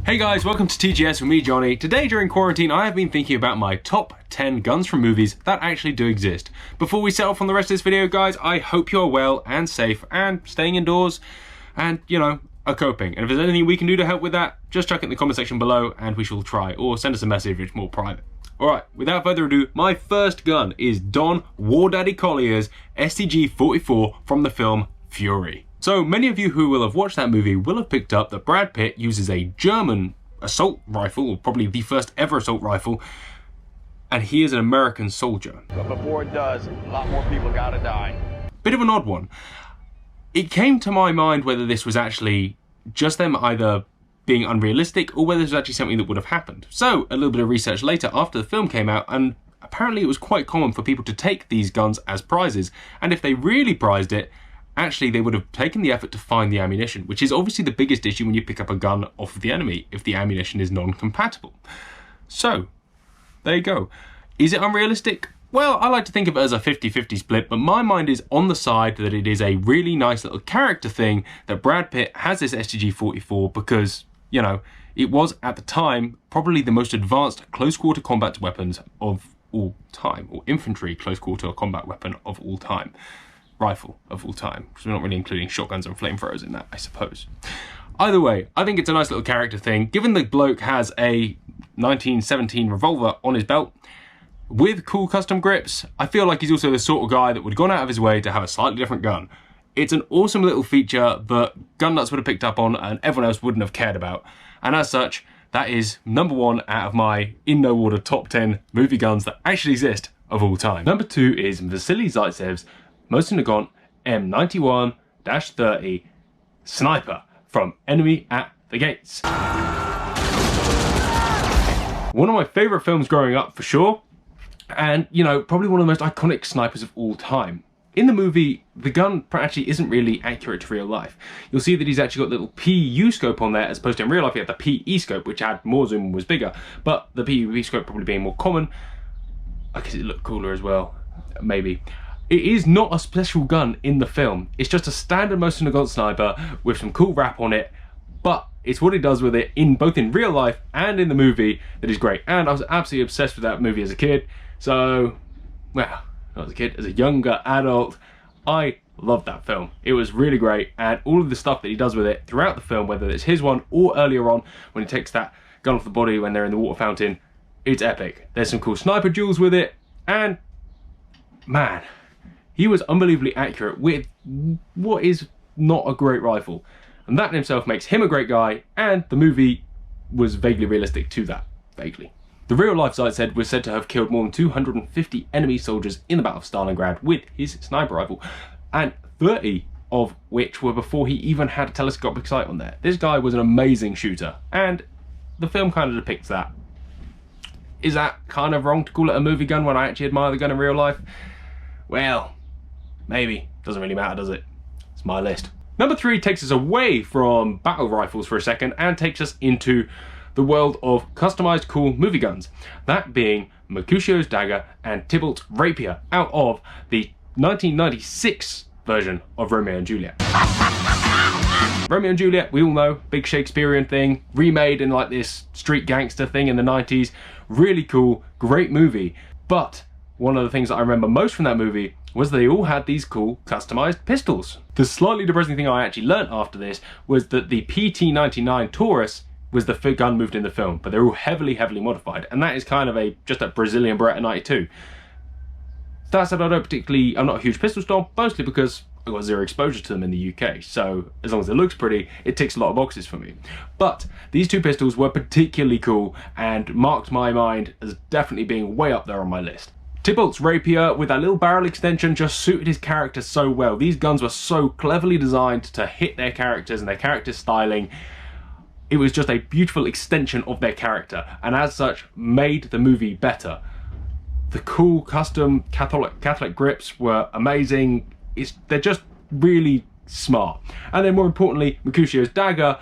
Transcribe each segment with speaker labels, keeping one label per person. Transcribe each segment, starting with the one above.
Speaker 1: Hey guys, welcome to TGS with me, Johnny. Today during quarantine, I have been thinking about my top 10 guns from movies that actually do exist. Before we set off on the rest of this video, guys, I hope you're well and safe and staying indoors and, are coping. And if there's anything we can do to help with that, just chuck it in the comment section below and we shall try, or send us a message if it's more private. Alright, without further ado, my first gun is Don War Daddy Collier's STG-44 from the film Fury. So many of you who will have watched that movie will have picked up that Brad Pitt uses a German assault rifle, or probably the first ever assault rifle, and he is an American soldier.
Speaker 2: But before it does, a lot more people gotta die.
Speaker 1: Bit of an odd one. It came to my mind whether this was actually just them either being unrealistic or whether this was actually something that would have happened. So a little bit of research later after the film came out, and apparently it was quite common for people to take these guns as prizes, and if they really prized it, actually they would have taken the effort to find the ammunition, which is obviously the biggest issue when you pick up a gun off of the enemy if the ammunition is non-compatible. So, there you go. Is it unrealistic? Well, I like to think of it as a 50-50 split, but my mind is on the side that it is a really nice little character thing that Brad Pitt has this STG-44 because, it was at the time probably the most advanced close-quarter combat weapons of all time, or infantry close-quarter combat weapon of all time. Rifle of all time, because we're not really including shotguns and flamethrowers in that, I suppose. Either way, I think it's a nice little character thing. Given the bloke has a 1917 revolver on his belt with cool custom grips, I feel like he's also the sort of guy that would have gone out of his way to have a slightly different gun. It's an awesome little feature that gun nuts would have picked up on and everyone else wouldn't have cared about. And as such, that is number one out of my, in no order, top 10 movie guns that actually exist of all time. Number 2 is Vasily Zaitsev's Mosin Nagant M91-30 Sniper from Enemy at the Gates. One of my favourite films growing up for sure, and probably one of the most iconic snipers of all time. In the movie, the gun actually isn't really accurate to real life. You'll see that he's actually got a little PU scope on there, as opposed to in real life he had the PE scope, which had more zoom and was bigger, but the PU scope probably being more common. I guess it looked cooler as well, maybe. It is not a special gun in the film. It's just a standard Mosin Nagant sniper with some cool wrap on it, but it's what he does with it both in real life and in the movie that is great. And I was absolutely obsessed with that movie as a kid. So, well, not as a kid, as a younger adult, I loved that film. It was really great, and all of the stuff that he does with it throughout the film, whether it's his one or earlier on when he takes that gun off the body when they're in the water fountain, it's epic. There's some cool sniper duels with it, and man, he was unbelievably accurate with what is not a great rifle. And that in himself makes him a great guy, and the movie was vaguely realistic to that. Vaguely. The real-life Zaitsev was said to have killed more than 250 enemy soldiers in the Battle of Stalingrad with his sniper rifle, and 30 of which were before he even had a telescopic sight on there. This guy was an amazing shooter, and the film kind of depicts that. Is that kind of wrong to call it a movie gun when I actually admire the gun in real life? Well, maybe. Doesn't really matter, does it? It's my list. Number 3 takes us away from battle rifles for a second and takes us into the world of customized cool movie guns. That being Mercutio's dagger and Tybalt's rapier out of the 1996 version of Romeo and Juliet. Romeo and Juliet, we all know, big Shakespearean thing, remade in like this street gangster thing in the 90s. Really cool, great movie. But one of the things that I remember most from that movie was they all had these cool customized pistols. The slightly depressing thing I actually learnt after this was that the PT-99 Taurus was the gun moved in the film, but they're all heavily modified, and that is kind of just a Brazilian Beretta 92. That said, I'm not a huge pistol stomp, mostly because I got zero exposure to them in the UK, so as long as it looks pretty, it ticks a lot of boxes for me. But these two pistols were particularly cool and marked my mind as definitely being way up there on my list. Tybalt's rapier with that little barrel extension just suited his character so well. These guns were so cleverly designed to hit their characters and their character styling. It was just a beautiful extension of their character, and as such made the movie better. The cool custom Catholic grips were amazing. They're just really smart. And then more importantly, Mercutio's dagger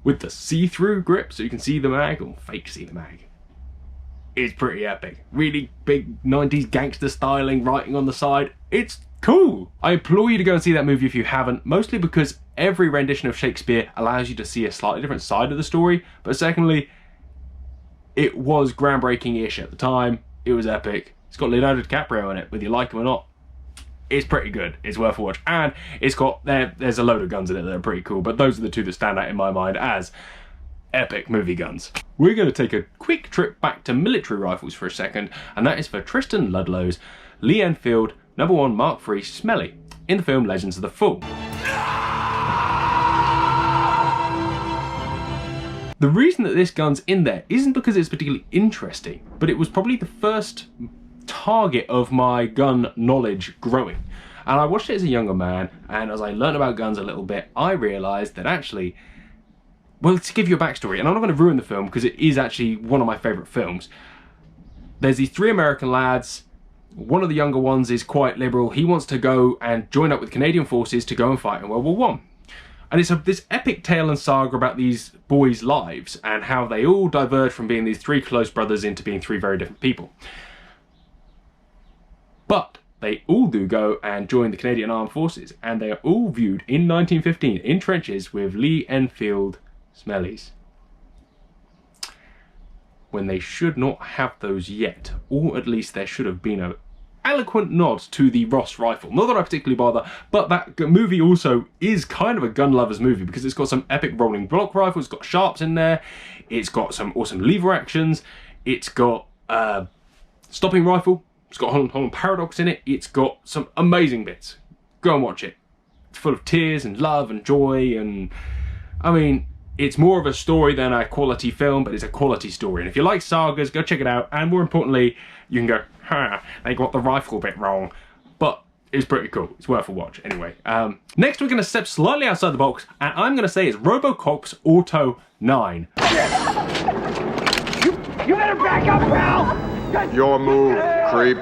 Speaker 1: with the see-through grip so you can see the mag, or fake see the mag. It's pretty epic. Really big 90s gangster styling writing on the side. It's cool. I implore you to go and see that movie if you haven't, mostly because every rendition of Shakespeare allows you to see a slightly different side of the story, but secondly, it was groundbreaking-ish at the time. It was epic. It's got Leonardo DiCaprio in it, whether you like him or not. It's pretty good. It's worth a watch. And it's got, there's a load of guns in it that are pretty cool, but those are the two that stand out in my mind as epic movie guns. We're going to take a quick trip back to military rifles for a second, and that is for Tristan Ludlow's Lee Enfield #1 Mark III Smelly in the film Legends of the Fall. The reason that this gun's in there isn't because it's particularly interesting, but it was probably the first target of my gun knowledge growing. And I watched it as a younger man, and as I learned about guns a little bit, I realised that actually, well, to give you a backstory, and I'm not going to ruin the film because it is actually one of my favourite films. There's these three American lads. One of the younger ones is quite liberal. He wants to go and join up with Canadian forces to go and fight in World War I. And it's this epic tale and saga about these boys' lives and how they all diverge from being these three close brothers into being three very different people. But they all do go and join the Canadian Armed Forces, and they are all viewed in 1915 in trenches with Lee Enfield Smellies, when they should not have those yet, or at least there should have been an eloquent nod to the Ross rifle. Not that I particularly bother, but that movie also is kind of a gun lover's movie because it's got some epic rolling block rifles, it's got sharps in there, it's got some awesome lever actions, it's got stopping rifle, it's got Holland Paradox in it, it's got some amazing bits. Go and watch it. It's full of tears and love and joy, and I mean, it's more of a story than a quality film, but it's a quality story. And if you like sagas, go check it out. And more importantly, you can go, they got the rifle bit wrong. But it's pretty cool. It's worth a watch. Anyway, next we're going to step slightly outside the box, and I'm going to say it's RoboCop's Auto 9.
Speaker 2: You better back up, pal!
Speaker 3: Your move, creep.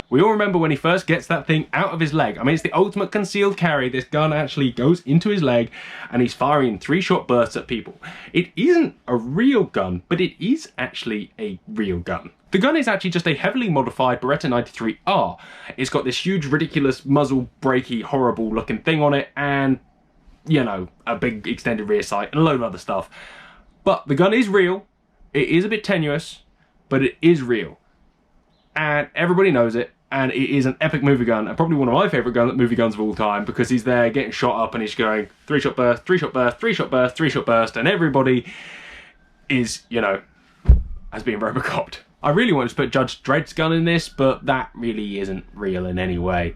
Speaker 1: We all remember when he first gets that thing out of his leg. I mean, it's the ultimate concealed carry. This gun actually goes into his leg and he's firing 3-shot bursts at people. It isn't a real gun, but it is actually a real gun. The gun is actually just a heavily modified Beretta 93R. It's got this huge, ridiculous, muzzle breaky, horrible looking thing on it, and, you know, a big extended rear sight and a load of other stuff. But the gun is real. It is a bit tenuous, but it is real. And everybody knows it. And it is an epic movie gun, and probably one of my favourite movie guns of all time, because he's there getting shot up and he's going 3-shot burst, 3-shot burst, 3-shot burst, 3-shot burst, and everybody is, you know, has been RoboCopped. I really wanted to put Judge Dredd's gun in this, but that really isn't real in any way.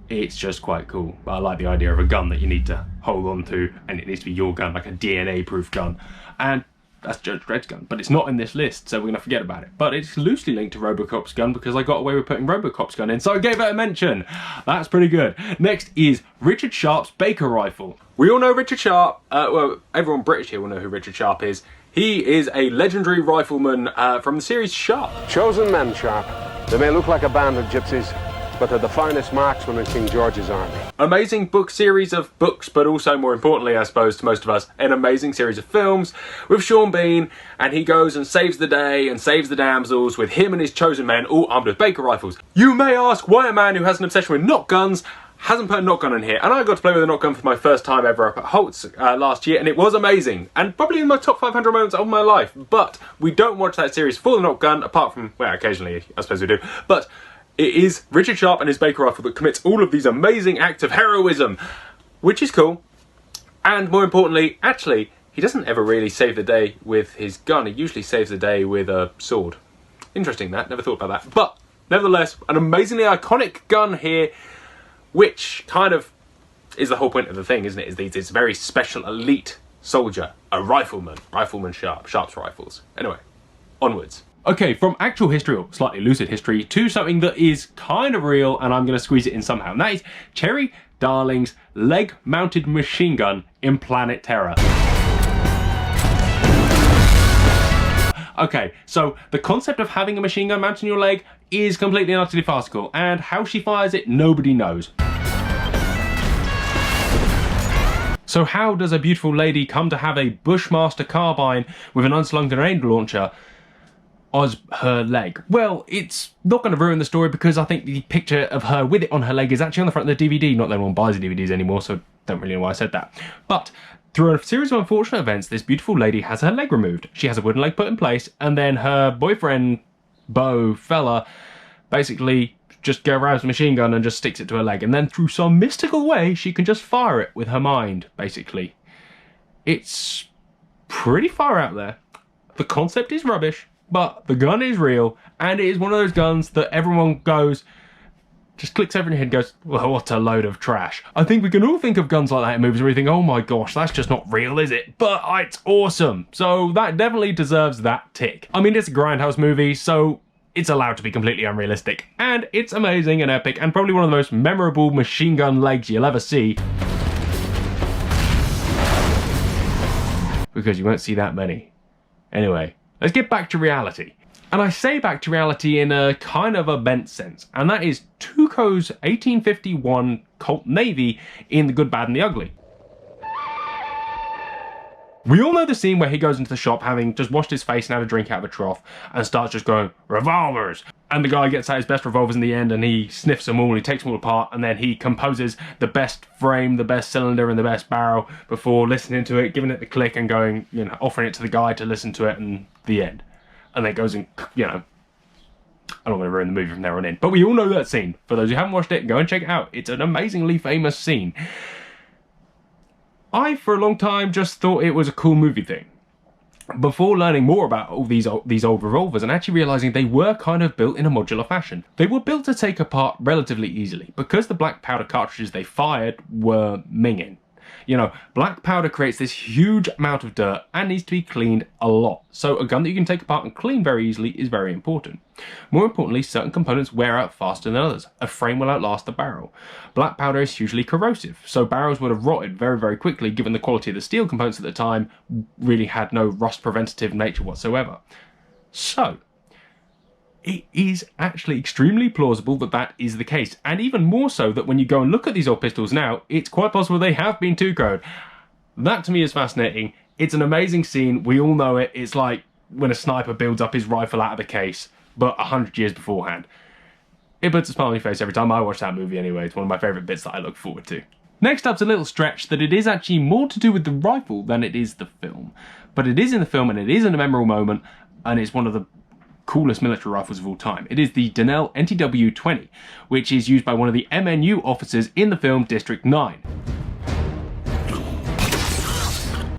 Speaker 1: It's just quite cool. But I like the idea of a gun that you need to hold on to, and it needs to be your gun, like a DNA-proof gun. And that's Judge Dredd's gun, but it's not in this list, so we're going to forget about it. But it's loosely linked to RoboCop's gun because I got away with putting RoboCop's gun in, so I gave it a mention. That's pretty good. Next is Richard Sharp's Baker rifle. We all know Richard Sharp. Well, everyone British here will know who Richard Sharp is. He is a legendary rifleman from the series Sharp.
Speaker 4: Chosen men, Sharp. They may look like a band of gypsies, but they're the finest marksmen in King George's army.
Speaker 1: Amazing book series of books, but also, more importantly, I suppose, to most of us, an amazing series of films with Sean Bean, and he goes and saves the day and saves the damsels with him and his chosen men, all armed with Baker rifles. You may ask why a man who has an obsession with not guns hasn't put a not gun in here, and I got to play with a not gun for my first time ever up at Holt's last year, and it was amazing, and probably in my top 500 moments of my life. But we don't watch that series for the not gun, apart from, well, occasionally, I suppose we do, but it is Richard Sharp and his Baker rifle that commits all of these amazing acts of heroism, which is cool. And more importantly, actually, he doesn't ever really save the day with his gun. He usually saves the day with a sword. Interesting that, never thought about that. But nevertheless, an amazingly iconic gun here, which kind of is the whole point of the thing, isn't it? Is this very special elite soldier, a rifleman, Rifleman Sharp, Sharp's rifles. Anyway, onwards. Okay, from actual history, or slightly lucid history, to something that is kind of real, and I'm going to squeeze it in somehow. And that is Cherry Darling's leg-mounted machine gun in Planet Terror. Okay, so the concept of having a machine gun mounted on your leg is completely and utterly farcical, and how she fires it, nobody knows. So how does a beautiful lady come to have a Bushmaster carbine with an unslung grenade launcher? as her leg. Well, it's not going to ruin the story because I think the picture of her with it on her leg is actually on the front of the DVD. Not that anyone buys the DVDs anymore, so don't really know why I said that. But through a series of unfortunate events, this beautiful lady has her leg removed. She has a wooden leg put in place, and then her boyfriend, beau fella, basically just grabs a machine gun and just sticks it to her leg. And then through some mystical way, she can just fire it with her mind, basically. It's pretty far out there. The concept is rubbish, but the gun is real, and it is one of those guns that everyone goes, just clicks over in your head and goes, well, what a load of trash. I think we can all think of guns like that in movies where we think, oh my gosh, that's just not real, is it? But it's awesome. So that definitely deserves that tick. I mean, it's a grindhouse movie, so it's allowed to be completely unrealistic. And it's amazing and epic, and probably one of the most memorable machine gun legs you'll ever see. Because you won't see that many. Anyway, let's get back to reality. And I say back to reality in a kind of a bent sense, and that is Tuco's 1851 Colt Navy in The Good, Bad and the Ugly. We all know the scene where he goes into the shop having just washed his face and had a drink out of a trough and starts just going, revolvers! And the guy gets out his best revolvers in the end and he sniffs them all, he takes them all apart, and then he composes the best frame, the best cylinder and the best barrel before listening to it, giving it the click and going, you know, offering it to the guy to listen to it, and the end. And then it goes and, you know, I'm not going to ruin the movie from there on in. But we all know that scene. For those who haven't watched it, go and check it out. It's an amazingly famous scene. I, for a long time, just thought it was a cool movie thing. Before learning more about all these old revolvers and actually realising they were kind of built in a modular fashion. They were built to take apart relatively easily because the black powder cartridges they fired were minging. You know, black powder creates this huge amount of dirt and needs to be cleaned a lot. So a gun that you can take apart and clean very easily is very important. More importantly, certain components wear out faster than others. A frame will outlast the barrel. Black powder is hugely corrosive, so barrels would have rotted very, very quickly given the quality of the steel components at the time really had no rust preventative nature whatsoever. So, it is actually extremely plausible that that is the case, and even more so that when you go and look at these old pistols now, it's quite possible they have been Tuco'd. That to me is fascinating. It's an amazing scene, we all know it. It's like when a sniper builds up his rifle out of the case, but 100 years beforehand. It puts a smile on my face every time I watch that movie anyway. It's one of my favourite bits that I look forward to. Next up's a little stretch that it is actually more to do with the rifle than it is the film. But it is in the film and it is in a memorable moment, and it's one of the coolest military rifles of all time. It is the Donnell NTW-20, which is used by one of the MNU officers in the film District 9.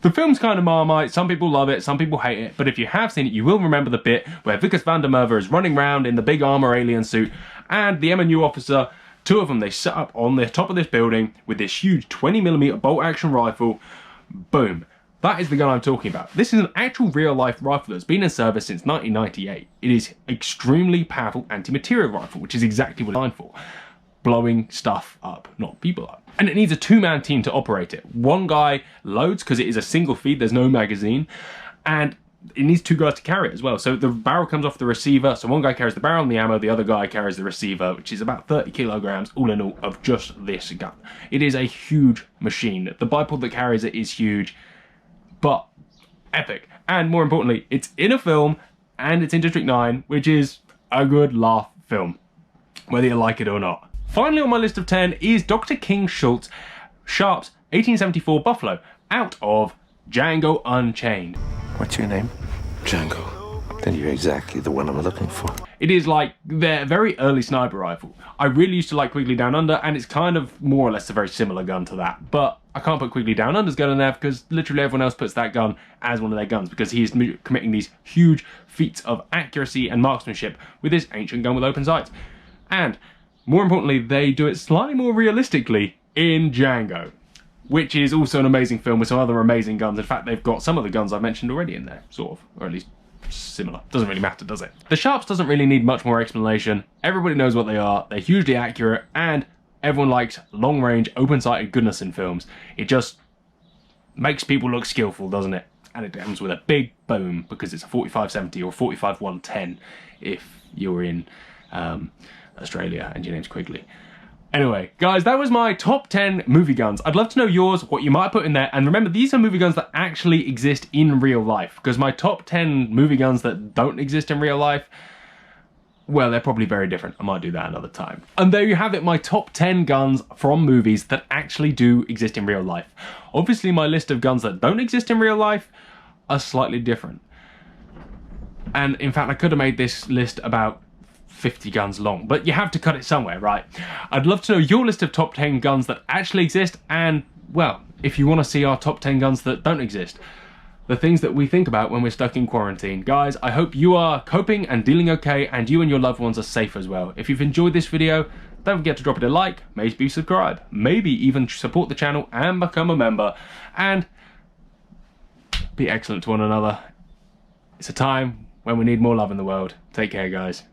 Speaker 1: The film's kind of Marmite, some people love it, some people hate it, but if you have seen it, you will remember the bit where Vickers van der Merwe is running around in the big armour alien suit, and the MNU officer, two of them, they set up on the top of this building with this huge 20mm bolt-action rifle. Boom. That is the gun I'm talking about. This is an actual real-life rifle that's been in service since 1998. It is extremely powerful anti-material rifle, which is exactly what it's designed for. Blowing stuff up, not people up. And it needs a two-man team to operate it. One guy loads, because it is a single feed, there's no magazine, and it needs two guys to carry it as well. So the barrel comes off the receiver, so one guy carries the barrel and the ammo, the other guy carries the receiver, which is about 30 kilograms all in all of just this gun. It is a huge machine. The bipod that carries it is huge, but epic. And more importantly, it's in a film and it's in District 9, which is a good laugh film, whether you like it or not. Finally on my list of 10 is Dr. King Sharp's 1874 Buffalo out of Django Unchained.
Speaker 3: What's your name? Django. Then you're exactly the one I'm looking for.
Speaker 1: It is like their very early sniper rifle. I really used to like Quigley Down Under, and it's kind of more or less a very similar gun to that. But I can't put Quigley Down Under's gun in there because literally everyone else puts that gun as one of their guns because he is committing these huge feats of accuracy and marksmanship with this ancient gun with open sights. And more importantly, they do it slightly more realistically in Django, which is also an amazing film with some other amazing guns. In fact, they've got some of the guns I've mentioned already in there, sort of, or at least similar. Doesn't really matter, does it? The Sharps doesn't really need much more explanation. Everybody knows what they are. They're hugely accurate, and everyone likes long-range, open-sighted goodness in films. It just makes people look skillful, doesn't it? And it comes with a big boom because it's a 45-70 or 45-110 if you're in Australia and your name's Quigley. Anyway, guys, that was my top 10 movie guns. I'd love to know yours, what you might put in there, and remember, these are movie guns that actually exist in real life, because my top 10 movie guns that don't exist in real life, well, they're probably very different. I might do that another time. And there you have it, my top 10 guns from movies that actually do exist in real life. Obviously, my list of guns that don't exist in real life are slightly different. And in fact, I could have made this list about 50 guns long, but you have to cut it somewhere, right? I'd love to know your list of top 10 guns that actually exist, and, well, if you want to see our top 10 guns that don't exist. The things that we think about when we're stuck in quarantine. Guys, I hope you are coping and dealing okay, and you and your loved ones are safe as well. If you've enjoyed this video, don't forget to drop it a like, maybe subscribe, maybe even support the channel and become a member, and be excellent to one another. It's a time when we need more love in the world. Take care, guys.